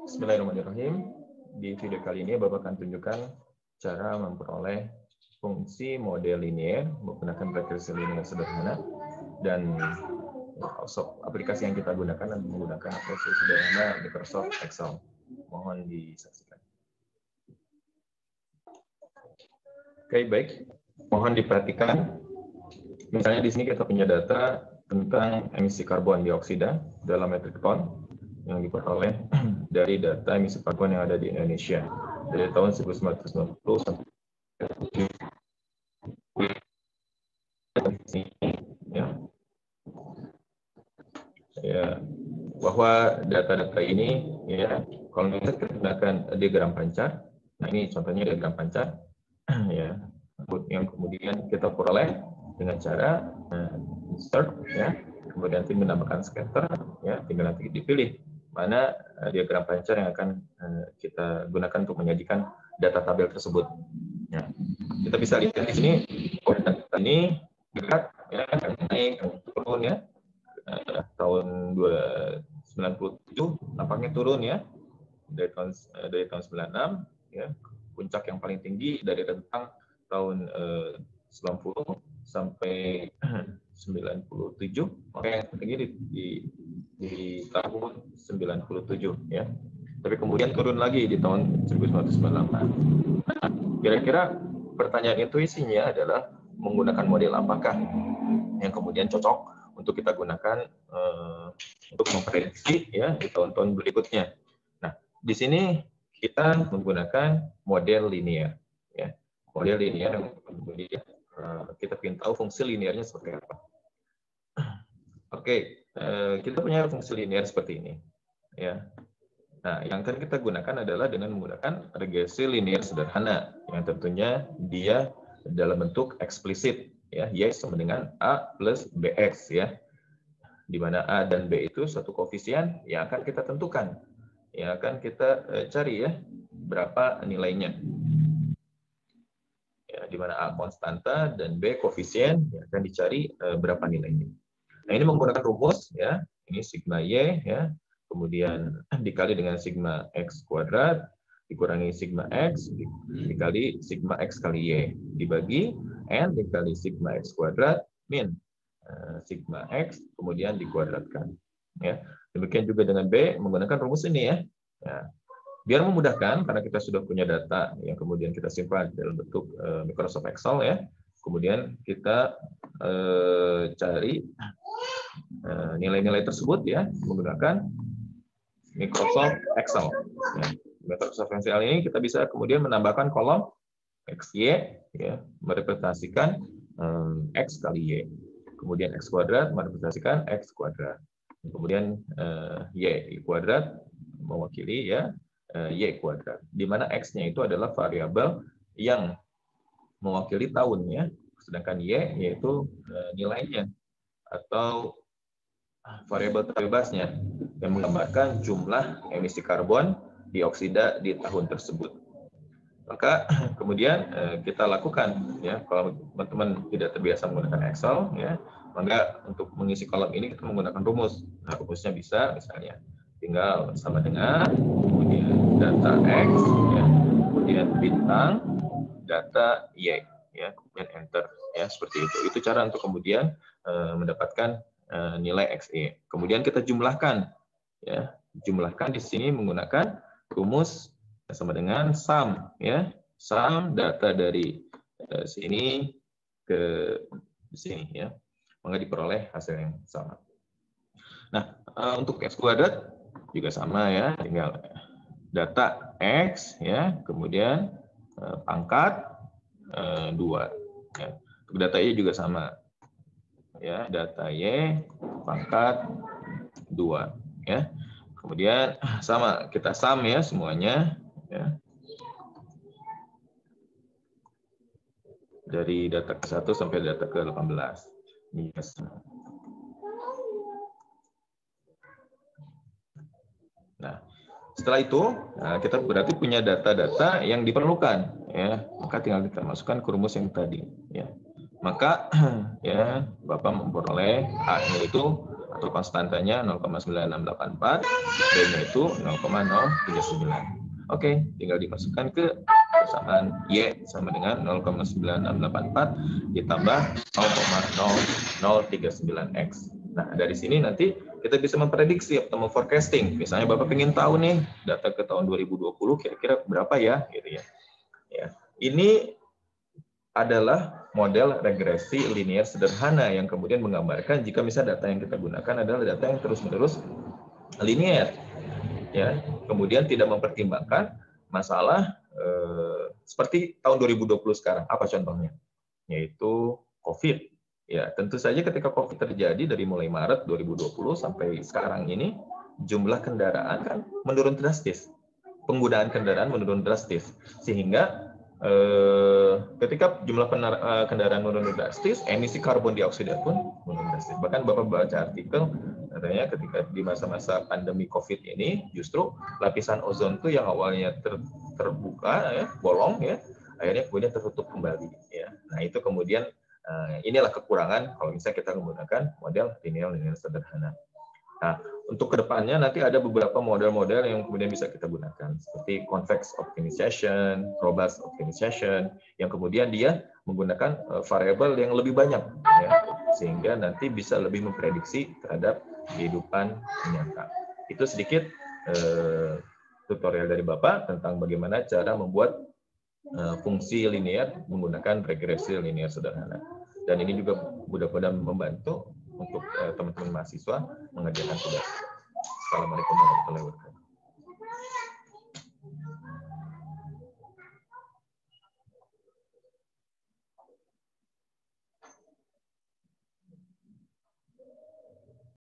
Bismillahirrahmanirrahim. Di video kali ini Bapak akan tunjukkan cara memperoleh fungsi model linear menggunakan regresi linear sederhana, dan aplikasi yang kita gunakan adalah menggunakan aplikasi sederhana Microsoft Excel. Mohon disaksikan. Oke, baik. Mohon diperhatikan. Misalnya di sini kita punya data tentang emisi karbon dioksida dalam metrik ton yang diperoleh dari data emisi karbon yang ada di Indonesia dari tahun 1990 sampai ya, bahwa data-data ini ya, kalau kita gunakan diagram pancar. Nah, ini contohnya diagram pancar ya, yang kemudian kita peroleh dengan cara insert ya, kemudian nanti menambahkan scatter ya, tinggal nanti dipilih mana diagram pancar yang akan kita gunakan untuk menyajikan data tabel tersebut. Ya. Kita bisa lihat di sini, data ini gerak ya, naik turun ya. Tahun 1997 nampaknya turun ya, dari tahun 96 ya, puncak yang paling tinggi dari rentang tahun 90 sampai 97, maka yang tertinggi di tahun 97 ya. Tapi kemudian turun lagi di tahun 1998. Kira-kira pertanyaan intuisinya adalah menggunakan model apakah yang kemudian cocok untuk kita gunakan untuk memprediksi ya di tahun-tahun berikutnya. Nah, di sini kita menggunakan model linear ya. Model linear yang kemudian kita ingin tahu fungsi linearnya seperti apa. Oke, kita punya fungsi linear seperti ini ya. Nah, yang akan kita gunakan adalah dengan menggunakan regresi linear sederhana yang tentunya dia dalam bentuk eksplisit ya, y sama dengan a plus bx ya, di mana a dan b itu suatu koefisien yang akan kita tentukan, yang akan kita cari ya berapa nilainya ya, di mana a konstanta dan b koefisien yang akan dicari berapa nilainya. Nah, ini menggunakan rumus ya, ini sigma y ya, kemudian dikali dengan sigma x kuadrat dikurangi sigma x dikali sigma x kali y dibagi n dikali sigma x kuadrat min sigma x kemudian dikuadratkan ya. Demikian juga dengan b menggunakan rumus ini ya. Nah, biar memudahkan karena kita sudah punya data yang kemudian kita simpan dalam bentuk Microsoft Excel ya. Kemudian kita cari nilai-nilai tersebut ya menggunakan Microsoft Excel. Ya. Microsoft Excel ini kita bisa kemudian menambahkan kolom XY ya, merepresentasikan X kali Y. Kemudian X kuadrat merepresentasikan X kuadrat. Kemudian Y kuadrat mewakili ya Y kuadrat. Di mana X-nya itu adalah variabel yang mewakili tahun ya. Sedangkan Y yaitu nilainya atau variabel terbebasnya yang menggambarkan jumlah emisi karbon dioksida di tahun tersebut. Maka kemudian kita lakukan ya, kalau teman-teman tidak terbiasa menggunakan Excel ya, maka untuk mengisi kolom ini kita menggunakan rumus. Nah, rumusnya bisa misalnya tinggal sama dengan kemudian data X ya, kemudian bintang data Y ya, kemudian enter ya, seperti itu. Itu cara untuk kemudian mendapatkan nilai XY. Kemudian kita jumlahkan ya, jumlahkan di sini menggunakan rumus sama dengan sum ya, sum data dari sini ke sini ya, maka diperoleh hasil yang sama. Nah, untuk X kuadrat juga sama ya, tinggal data X ya, kemudian pangkat 2 ya. Untuk data Y juga sama ya, data Y pangkat 2 ya. Kemudian sama kita sum ya semuanya ya. Dari data ke-1 sampai data ke-18. Yes. Nah, setelah itu kita berarti punya data-data yang diperlukan ya. Maka tinggal kita masukkan ke rumus yang tadi ya. Maka ya Bapak memperoleh A-nya itu atau konstantanya 0,9684, B-nya itu 0,039. Oke, tinggal dimasukkan ke persamaan Y sama dengan 0,9684 ditambah 0,0039X. Nah, dari sini nanti kita bisa memprediksi atau memforecasting. Misalnya Bapak ingin tahu nih data ke tahun 2020 kira-kira berapa ya, gitu ya. Ya, ini adalah model regresi linear sederhana yang kemudian menggambarkan jika misalnya data yang kita gunakan adalah data yang terus-menerus linear, ya, kemudian tidak mempertimbangkan masalah seperti tahun 2020 sekarang. Apa contohnya? Yaitu COVID. Ya, tentu saja ketika COVID terjadi dari mulai Maret 2020 sampai sekarang ini, jumlah kendaraan kan menurun drastis. Penggunaan kendaraan menurun drastis. Sehingga ketika jumlah kendaraan menurun drastis, emisi karbon dioksida pun menurun drastis. Bahkan Bapak baca artikel, katanya ketika di masa-masa pandemi COVID ini, justru lapisan ozon itu yang awalnya terbuka, ya, bolong, ya, akhirnya kemudian tertutup kembali. Ya. Nah, itu kemudian inilah kekurangan kalau misalnya kita menggunakan model linear sederhana. Nah, untuk kedepannya nanti ada beberapa model-model yang kemudian bisa kita gunakan, seperti convex optimization, robust optimization, yang kemudian dia menggunakan variabel yang lebih banyak, ya, sehingga nanti bisa lebih memprediksi terhadap kehidupan nyata. Itu sedikit tutorial dari Bapak tentang bagaimana cara membuat fungsi linear menggunakan regresi linear sederhana. Dan ini juga mudah-mudahan membantu untuk teman-teman mahasiswa mengerjakan tugas. Assalamualaikum warahmatullahi wabarakatuh.